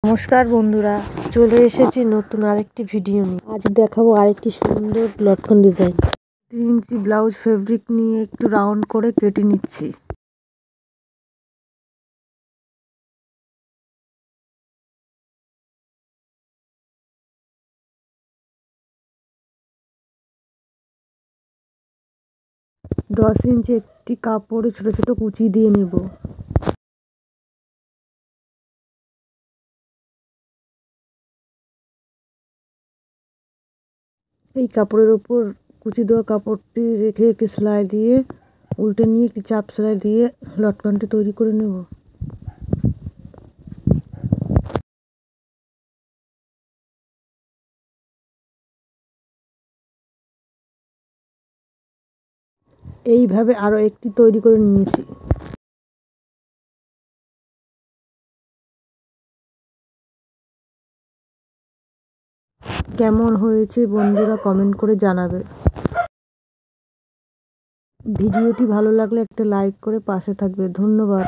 নমস্কার বন্ধুরা, চলে এসেছি নতুন আরেকটি ভিডিও নিয়ে। আজ দেখাবো আরেকটি সুন্দর লটকন ডিজাইন। 3 ইঞ্চি ব্লাউজ ফেব্রিক নিয়ে একটু রাউন্ড করে কেটে নিচ্ছি। দশ ইঞ্চি একটি কাপড়ে ছোট ছোট কুচি দিয়ে নেব। এই কাপড়ের উপর কুচি দেওয়া কাপড়টি রেখে একটি সেলাই দিয়ে উল্টে নিয়ে একটি চাপ সেলাই দিয়ে লটকনটি তৈরি করে নেব। এইভাবে আরো একটি তৈরি করে নিয়েছি। কেমন হয়েছে বন্ধুরা কমেন্ট করে জানাবে। ভিডিওটি ভালো লাগলে একটা লাইক করে পাশে থাকবে। ধন্যবাদ।